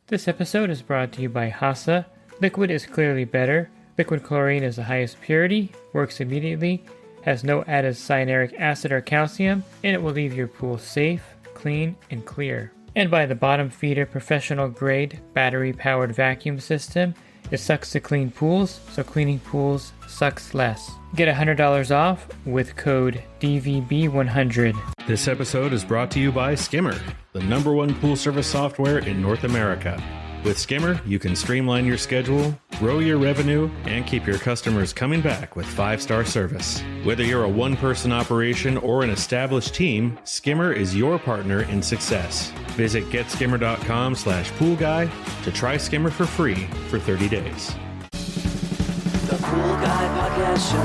This episode is brought to you by Hasa. Liquid is clearly better. Liquid chlorine is the highest purity, works immediately, has no added cyanuric acid or calcium, and it will leave your pool safe, clean, and clear. And by the Bottom Feeder professional grade battery powered vacuum system. It sucks to clean pools, so cleaning pools sucks less. Get $100 off with code DVB100. This episode is brought to you by Skimmer, the #1 pool service software in North America. With Skimmer, you can streamline your schedule, grow your revenue, and keep your customers coming back with 5-star service. Whether you're a one-person operation or an established team, Skimmer is your partner in success. Visit getskimmer.com/poolguy to try Skimmer for free for 30 days. The Pool Guy Podcast Show.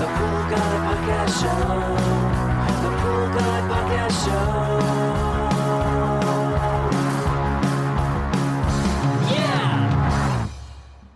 The Pool Guy Podcast Show. The Pool Guy Podcast Show.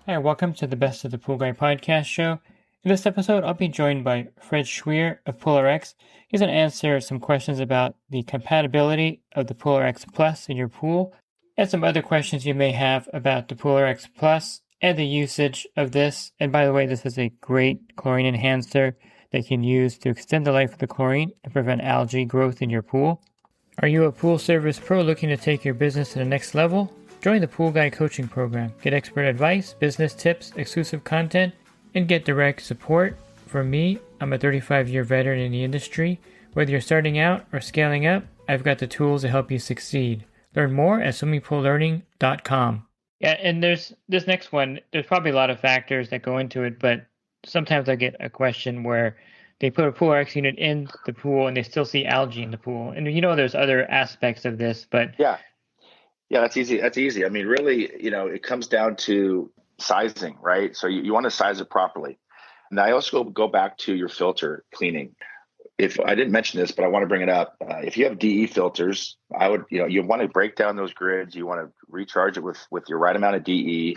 Hi, welcome to the Best of the Pool Guy Podcast Show. In this episode, I'll be joined by Fred Schweer of PoolRx. He's going to answer some questions about the compatibility of the PoolRx Plus in your pool, and some other questions you may have about the PoolRx Plus and the usage of this. And by the way, this is a great chlorine enhancer that you can use to extend the life of the chlorine and prevent algae growth in your pool. Are you a pool service pro looking to take your business to the next level? Join the Pool Guy Coaching Program. Get expert advice, business tips, exclusive content, and get direct support from me. I'm a 35-year veteran in the industry. Whether you're starting out or scaling up, I've got the tools to help you succeed. Learn more at swimmingpoollearning.com. Yeah, and there's this next one. There's probably a lot of factors that go into it, but sometimes I get a question where they put a PoolRx unit in the pool and they still see algae in the pool. And there's other aspects of this, but Yeah, that's easy. That's easy. I mean, really, it comes down to sizing, right? So you want to size it properly. And I also go back to your filter cleaning. If I didn't mention this, but I want to bring it up. If you have DE filters, I would, you want to break down those grids. You want to recharge it with your right amount of DE.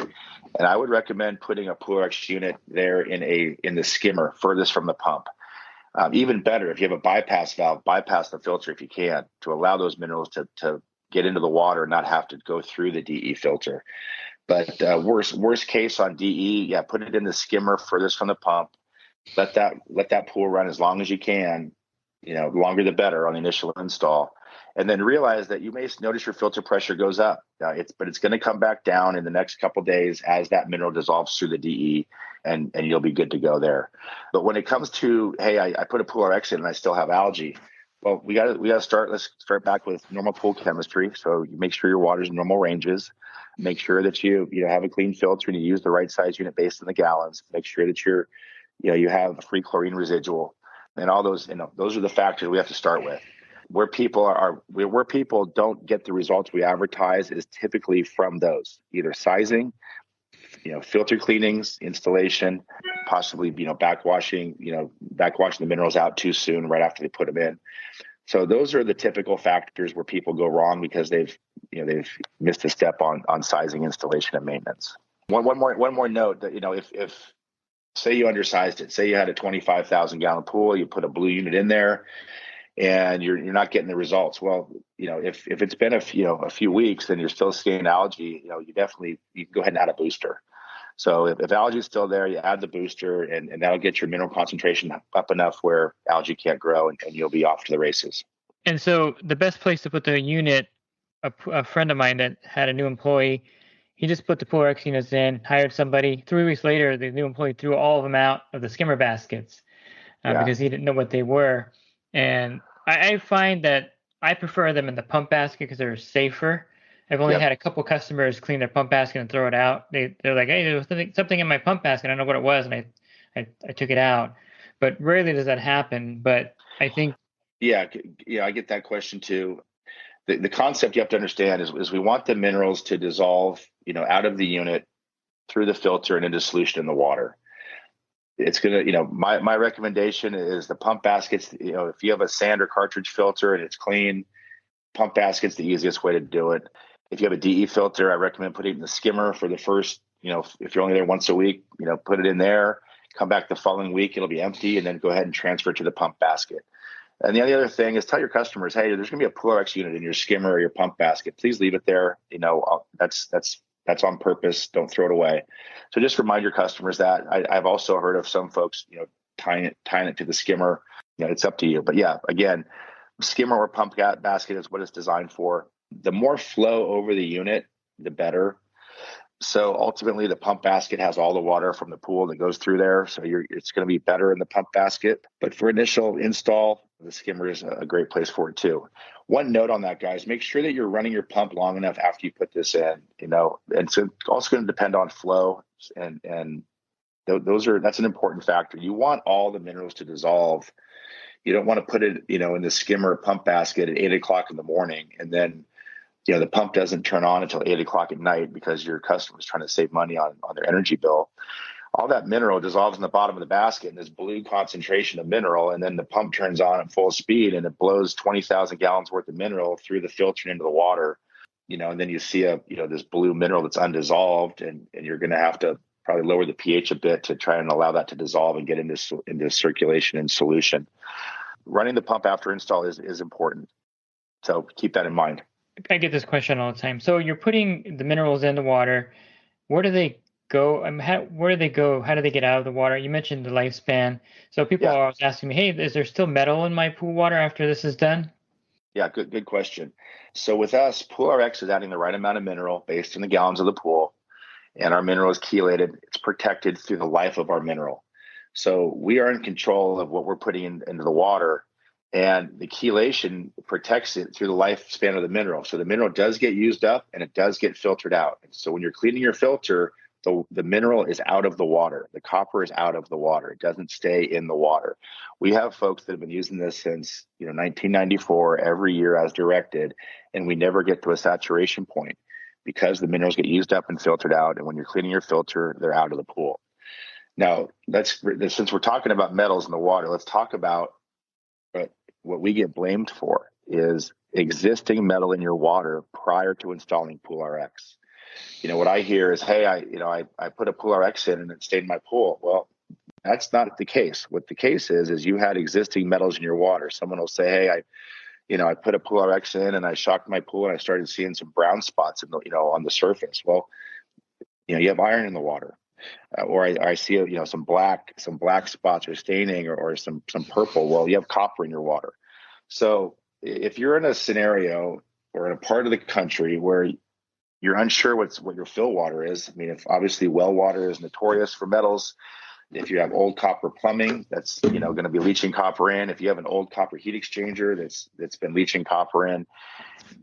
And I would recommend putting a PoolRx unit there in the skimmer furthest from the pump. Even better, if you have a bypass valve, bypass the filter if you can, to allow those minerals to get into the water and not have to go through the DE filter. But worst case on DE, put it in the skimmer furthest from the pump. Let that pool run as long as you can. The longer the better on the initial install. And then realize that you may notice your filter pressure goes up. It's going to come back down in the next couple days as that mineral dissolves through the DE, and you'll be good to go there. But when it comes to, hey, I put a PoolRx in and I still have algae. Well, we got to start. Let's start back with normal pool chemistry. So you make sure your water's in normal ranges. Make sure that you have a clean filter and you use the right size unit based on the gallons. Make sure that you have free chlorine residual, and all those. Those are the factors we have to start with. Where people don't get the results we advertise is typically from those, either sizing, filter cleanings, installation, possibly backwashing the minerals out too soon right after they put them in. So those are the typical factors where people go wrong because they've missed a step on sizing, installation, and maintenance. One more note that if say you undersized it, say you had a 25,000 gallon pool, you put a blue unit in there, and you're not getting the results. Well, if it's been a few weeks and you're still seeing algae, you can go ahead and add a booster. So if algae is still there, you add the booster, and that'll get your mineral concentration up enough where algae can't grow, and you'll be off to the races. And so the best place to put the unit, a friend of mine that had a new employee, he just put the PoolRx units in, hired somebody. 3 weeks later, the new employee threw all of them out of the skimmer baskets because he didn't know what they were. And I find that I prefer them in the pump basket because they're safer. I've only had a couple customers clean their pump basket and throw it out. They're like, hey, there was something in my pump basket. I don't know what it was, and I took it out. But rarely does that happen. But I think I get that question too. The concept you have to understand is we want the minerals to dissolve, out of the unit through the filter and into solution in the water. It's gonna, my recommendation is the pump baskets. If you have a sand or cartridge filter and it's clean, pump basket's the easiest way to do it. If you have a DE filter, I recommend putting it in the skimmer for the first, if you're only there once a week, put it in there, come back the following week, it'll be empty, and then go ahead and transfer it to the pump basket. And the other thing is tell your customers, hey, there's going to be a PoolRx unit in your skimmer or your pump basket. Please leave it there. That's on purpose. Don't throw it away. So just remind your customers that. I've also heard of some folks, tying it to the skimmer. It's up to you. But yeah, again, skimmer or pump basket is what it's designed for. The more flow over the unit, the better. So ultimately, the pump basket has all the water from the pool that goes through there. So it's going to be better in the pump basket. But for initial install, the skimmer is a great place for it too. One note on that, guys, make sure that you're running your pump long enough after you put this in, and so it's also going to depend on flow and that's an important factor. You want all the minerals to dissolve. You don't want to put it, in the skimmer pump basket at 8:00 in the morning, and then, the pump doesn't turn on until 8:00 at night because your customer is trying to save money on their energy bill. All that mineral dissolves in the bottom of the basket in this blue concentration of mineral, and then the pump turns on at full speed and it blows 20,000 gallons worth of mineral through the filter into the water, and then you see this blue mineral that's undissolved, and you're going to have to probably lower the pH a bit to try and allow that to dissolve and get into circulation and solution. Running the pump after install is important. So keep that in mind. I get this question all the time. So you're putting the minerals in the water. Where do they go? Where do they go? How do they get out of the water? You mentioned the lifespan. So people are always asking me, hey, is there still metal in my pool water after this is done? Yeah, good question. So with us, PoolRx is adding the right amount of mineral based on the gallons of the pool, and our mineral is chelated. It's protected through the life of our mineral. So we are in control of what we're putting into the water, and the chelation protects it through the lifespan of the mineral. So the mineral does get used up and it does get filtered out. And so when you're cleaning your filter, the mineral is out of the water. The copper is out of the water. It doesn't stay in the water. We have folks that have been using this since 1994 every year as directed, and we never get to a saturation point because the minerals get used up and filtered out. And when you're cleaning your filter, they're out of the pool. Now, since we're talking about metals in the water, let's talk about what we get blamed for is existing metal in your water prior to installing PoolRx. What I hear is, hey, I put a PoolRx in and it stayed in my pool. Well, that's not the case. What the case is you had existing metals in your water. Someone will say, hey, I put a PoolRx in and I shocked my pool and I started seeing some brown spots on the surface. Well, you have iron in the water. Or I see some black spots or staining or some purple. Well, you have copper in your water. So if you're in a scenario or in a part of the country where you're unsure what your fill water is, if obviously well water is notorious for metals. If you have old copper plumbing, that's going to be leaching copper in. If you have an old copper heat exchanger that's been leaching copper in,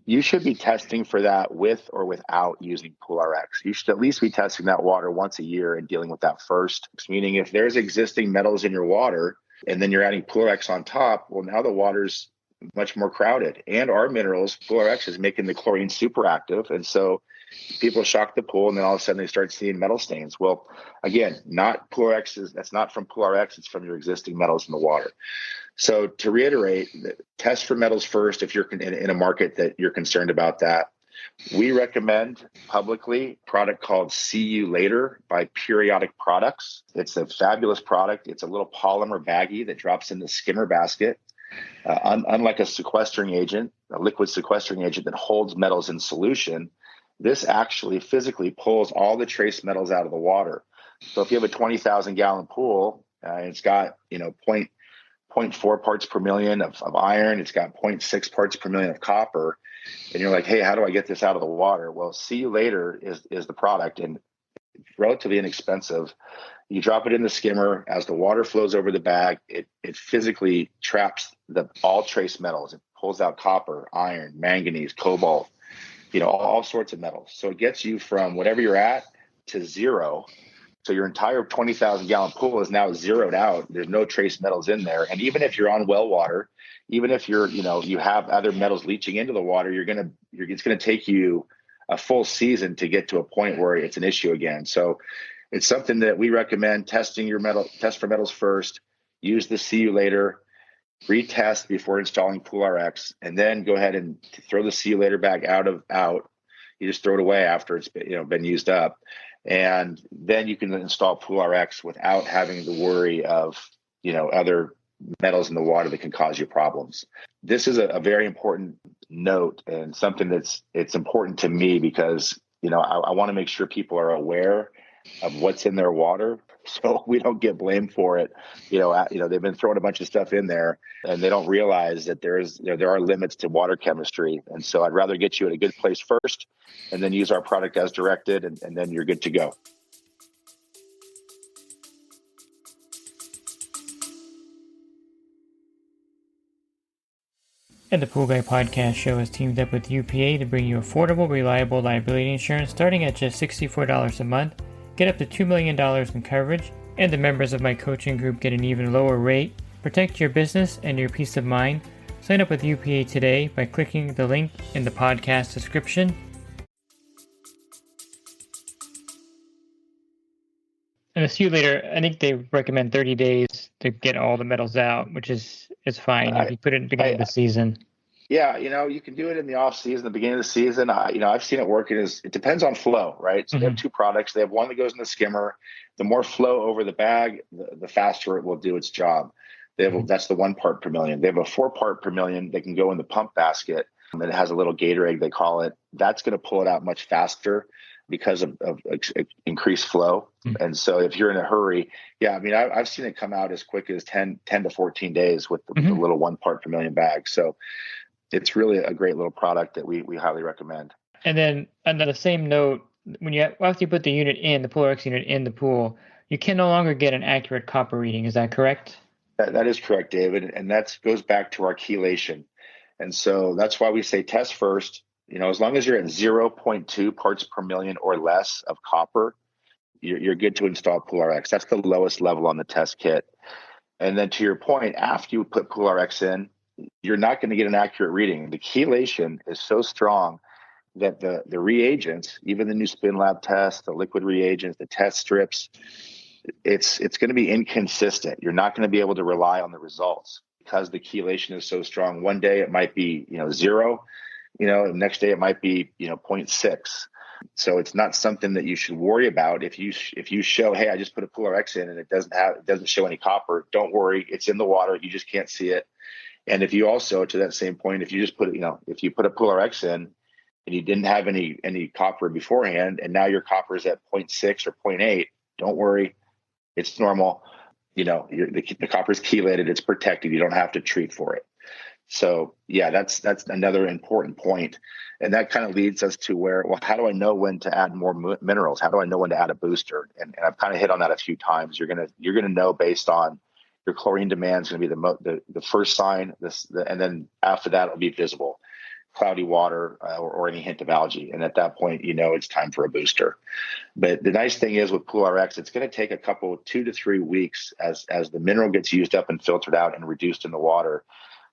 you should be testing for that with or without using PoolRx. You should at least be testing that water once a year and dealing with that first. Meaning if there's existing metals in your water and then you're adding PoolRx on top, well, now the water's much more crowded. And our minerals, PoolRx is making the chlorine super active. And so people shock the pool and then all of a sudden they start seeing metal stains. Well, again, not PoolRx that's not from PoolRx, it's from your existing metals in the water. So to reiterate, test for metals first if you're in a market that you're concerned about that. We recommend publicly a product called See You Later by Periodic Products. It's a fabulous product. It's a little polymer baggie that drops in the skimmer basket. Unlike a sequestering agent, a liquid sequestering agent that holds metals in solution, this actually physically pulls all the trace metals out of the water. So if you have a 20,000 gallon pool, it's got 0.4 parts per million of iron, it's got 0.6 parts per million of copper, and you're like, hey, how do I get this out of the water? Well, See You Later is the product, and it's relatively inexpensive. You drop it in the skimmer. As the water flows over the bag, it physically traps all trace metals. It pulls out copper, iron, manganese, cobalt, all sorts of metals. So it gets you from whatever you're at to zero. So your entire 20,000 gallon pool is now zeroed out. There's no trace metals in there. And even if you're on well water, even if you have other metals leaching into the water, it's going to take you a full season to get to a point where it's an issue again. So it's something that we recommend test for metals first, use the See You Later, retest before installing PoolRx, and then go ahead and throw the See You Later bag out. You just throw it away after it's been used up. And then you can install PoolRx without having the worry of, other metals in the water that can cause you problems. This is a very important note and something it's important to me because, I want to make sure people are aware of what's in their water so we don't get blamed for it. They've been throwing a bunch of stuff in there and they don't realize that there are limits to water chemistry. And so I'd rather get you at a good place first and then use our product as directed and then you're good to go. And the Pool Guy Podcast Show has teamed up with UPA to bring you affordable, reliable liability insurance starting at just $64 a month. Get up to $2 million in coverage, and the members of my coaching group get an even lower rate. Protect your business and your peace of mind. Sign up with UPA today by clicking the link in the podcast description. And a few later, I think they recommend 30 days to get all the metals out, which is fine if you put it in the beginning of the season. Yeah, you can do it in the off season, the beginning of the season. I've seen it work. It depends on flow, right? So They have two products. They have one that goes in the skimmer. The more flow over the bag, the faster it will do its job. That's the 1 part per million. They have a 4 part per million that can go in the pump basket. And it has a little gator egg, they call it. That's going to pull it out much faster because of increased flow. And so if you're in a hurry, I've seen it come out as quick as 10 to 14 days with the little 1 part per million bag. So it's really a great little product that we highly recommend. And then on the same note, after you put the PoolRx unit in the pool, you can no longer get an accurate copper reading. Is that correct? That is correct, David. And that goes back to our chelation. And so that's why we say test first. As long as you're at 0.2 parts per million or less of copper, you're good to install PoolRx. That's the lowest level on the test kit. And then to your point, after you put PoolRx in, you're not going to get an accurate reading. The chelation is so strong that the reagents, even the new spin lab test, the liquid reagents, the test strips, it's going to be inconsistent. You're not going to be able to rely on the results because the chelation is so strong. One day it might be 0, the next day it might be 0.6. So it's not something that you should worry about. If you show, hey, I just put a PoolRx in and it doesn't show any copper, don't worry. It's in the water. You just can't see it. And if you also, to that same point, if you just put if you put a PoolRx in and you didn't have any copper beforehand, and now your copper is at 0.6 or 0.8, don't worry. It's normal. The copper is chelated. It's protected. You don't have to treat for it. So yeah, that's another important point. And that kind of leads us to how do I know when to add more minerals? How do I know when to add a booster? And I've kind of hit on that a few times. You're gonna know based on your chlorine demand is going to be the first sign. And then after that, it'll be visible, cloudy water or any hint of algae. And at that point, it's time for a booster. But the nice thing is with PoolRx, it's going to take 2 to 3 weeks as the mineral gets used up and filtered out and reduced in the water.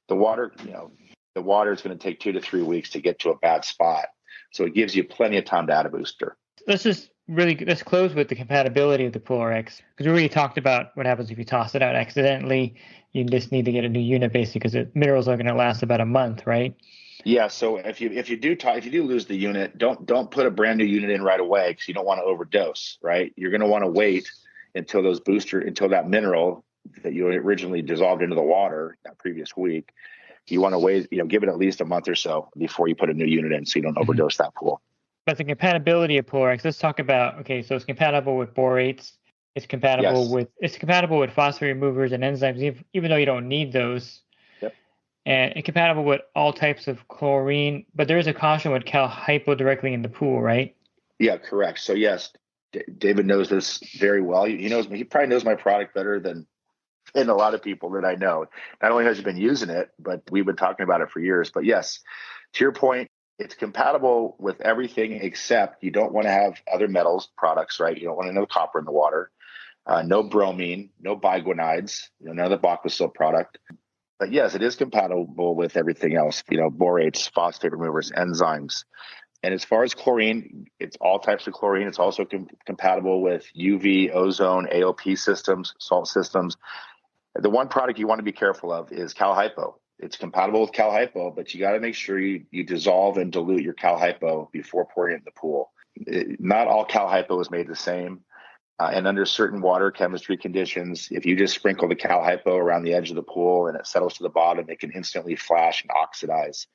The water is going to take 2 to 3 weeks to get to a bad spot. So it gives you plenty of time to add a booster. Let's close with the compatibility of the PoolRx, because we already talked about what happens if you toss it out accidentally. You just need to get a new unit basically because the minerals are going to last about a month, right? Yeah. So if you do lose the unit, don't put a brand new unit in right away because you don't want to overdose, right? You're going to want to wait until that mineral that you originally dissolved into the water that previous week. You want to wait, give it at least a month or so before you put a new unit in so you don't overdose that pool. But the compatibility of PoolRx, let's talk about, so it's compatible with borates. It's compatible with phosphate removers and enzymes, even though you don't need those. Yep. And it's compatible with all types of chlorine, but there is a caution with cal hypo directly in the pool, right? Yeah, correct. So yes, David knows this very well. He probably knows my product better than a lot of people that I know. Not only has he been using it, but we've been talking about it for years. But yes, to your point, it's compatible with everything except you don't want to have other metals products, right? You don't want no copper in the water, no bromine, no biguanides, none of the Bacquasil product. But yes, it is compatible with everything else, borates, phosphate removers, enzymes. And as far as chlorine, it's all types of chlorine. It's also compatible with UV, ozone, AOP systems, salt systems. The one product you want to be careful of is cal hypo. It's compatible with cal hypo, but you got to make sure you dissolve and dilute your cal hypo before pouring it in the pool. Not all cal hypo is made the same. And under certain water chemistry conditions, if you just sprinkle the cal hypo around the edge of the pool and it settles to the bottom, it can instantly flash and oxidize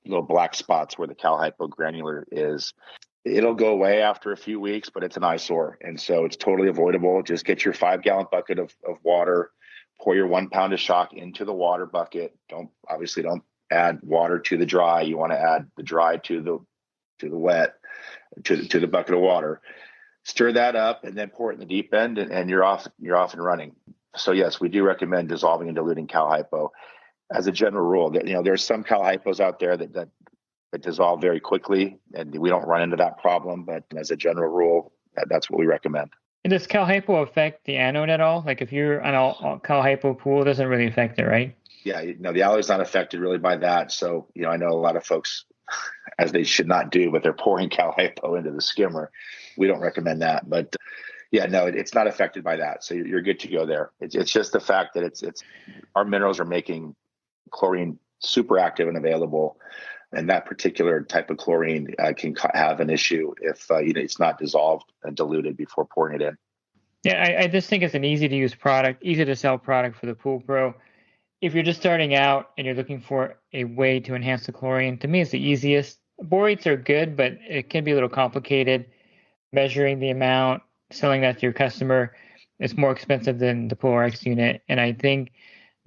little black spots where the cal hypo granular is. It'll go away after a few weeks, but it's an eyesore. And so it's totally avoidable. Just get your 5-gallon bucket of water, pour your 1 pound of shock into the water bucket. Don't add water to the dry. You want to add the dry to the wet, to the bucket of water. Stir that up and then pour it in the deep end, and you're off and running. So yes, we do recommend dissolving and diluting cal hypo as a general rule. There's some cal hypos out there that dissolve very quickly, and we don't run into that problem. But as a general rule, that's what we recommend. And does cal hypo affect the anode at all? Like if you're on a cal hypo pool, it doesn't really affect it, right? Yeah, the alloy is not affected really by that. So I know a lot of folks, as they should not do, but they're pouring cal hypo into the skimmer. We don't recommend that, but yeah, no, it's not affected by that. So you're good to go there. It's just the fact that it's our minerals are making chlorine super active and available, and that particular type of chlorine can have an issue if it's not dissolved and diluted before pouring it in. Yeah, I just think it's an easy to use product, easy to sell product for the pool pro. If you're just starting out and you're looking for a way to enhance the chlorine, to me it's the easiest. Borates are good, but it can be a little complicated. Measuring the amount, selling that to your customer, it's more expensive than the PoolRx unit. And I think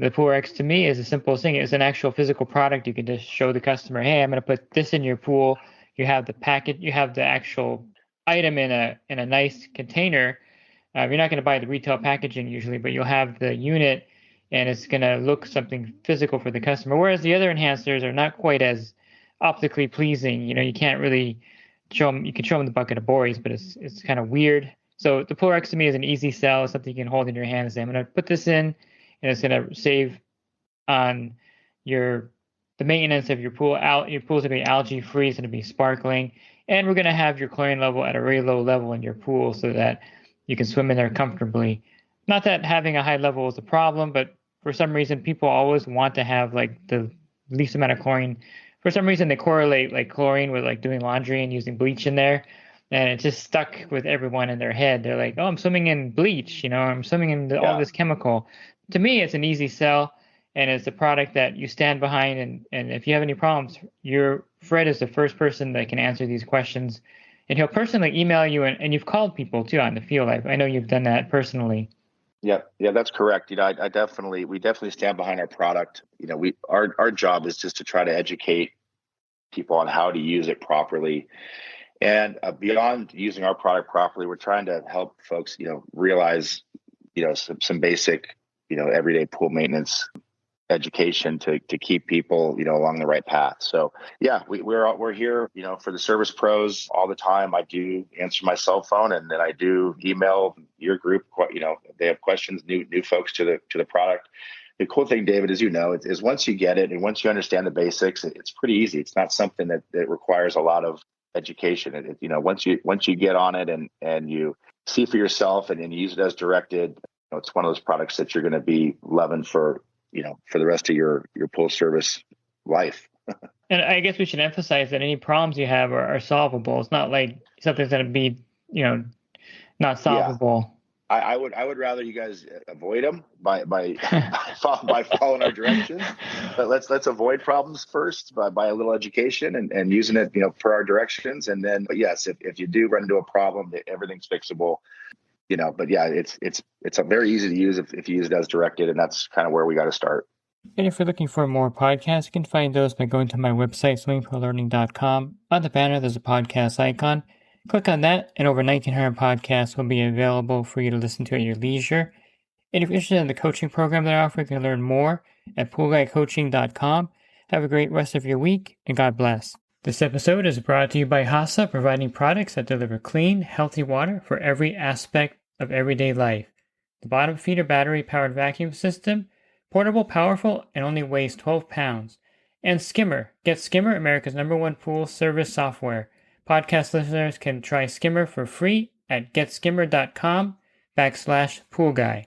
the PoolRx to me is the simplest thing. It's an actual physical product. You can just show the customer, hey, I'm going to put this in your pool. You have the packet, you have the actual item in a nice container. You're not going to buy the retail packaging usually, but you'll have the unit and it's going to look something physical for the customer. Whereas the other enhancers are not quite as optically pleasing. You can't really show them. You can show them the bucket of borates, but it's kind of weird. So the PoolRx to me is an easy sell, something you can hold in your hand and say, I'm going to put this in, and it's going to save on the maintenance of your pool. Your pool's going to be algae free, it's going to be sparkling, and we're going to have your chlorine level at a really low level in your pool so that you can swim in there comfortably. Not that having a high level is a problem, but for some reason people always want to have like the least amount of chlorine. For some reason they correlate like chlorine with like doing laundry and using bleach in there, and it just stuck with everyone in their head. They're like, oh, I'm swimming in bleach, I'm swimming in all this chemical. To me, it's an easy sell, and it's a product that you stand behind, and if you have any problems, Fred is the first person that can answer these questions, and he'll personally email you, and you've called people too on the field. I know you've done that personally. Yeah, that's correct. We definitely stand behind our product. Our job is just to try to educate people on how to use it properly. And beyond using our product properly, we're trying to help folks, realize, some basic, everyday pool maintenance education to keep people, along the right path. So yeah, we're here, for the service pros all the time. I do answer my cell phone, and then I do email your group. They have questions, new folks to the product. The cool thing, David, is is once you get it and once you understand the basics, it's pretty easy. It's not something that requires a lot of education. Once you get on it and you see for yourself and use it as directed, it's one of those products that you're going to be loving for the rest of your pool service life. And I guess we should emphasize that any problems you have are solvable. It's not like something's going to be, not solvable. Yeah. I would rather you guys avoid them by following our directions. But let's avoid problems first by a little education and using it, per our directions. And then, but yes, if you do run into a problem, everything's fixable. But yeah, it's very easy to use if you use it as directed, and that's kind of where we got to start. And if you're looking for more podcasts, you can find those by going to my website, swimmingpoollearning.com. On the banner, there's a podcast icon. Click on that, and over 1,900 podcasts will be available for you to listen to at your leisure. And if you're interested in the coaching program that I offer, you can learn more at poolguycoaching.com. Have a great rest of your week, and God bless. This episode is brought to you by HASA, providing products that deliver clean, healthy water for every aspect of everyday life. The bottom feeder battery-powered vacuum system, portable, powerful, and only weighs 12 pounds. And Skimmer. Get Skimmer, America's #1 pool service software. Podcast listeners can try Skimmer for free at getskimmer.com/poolguy.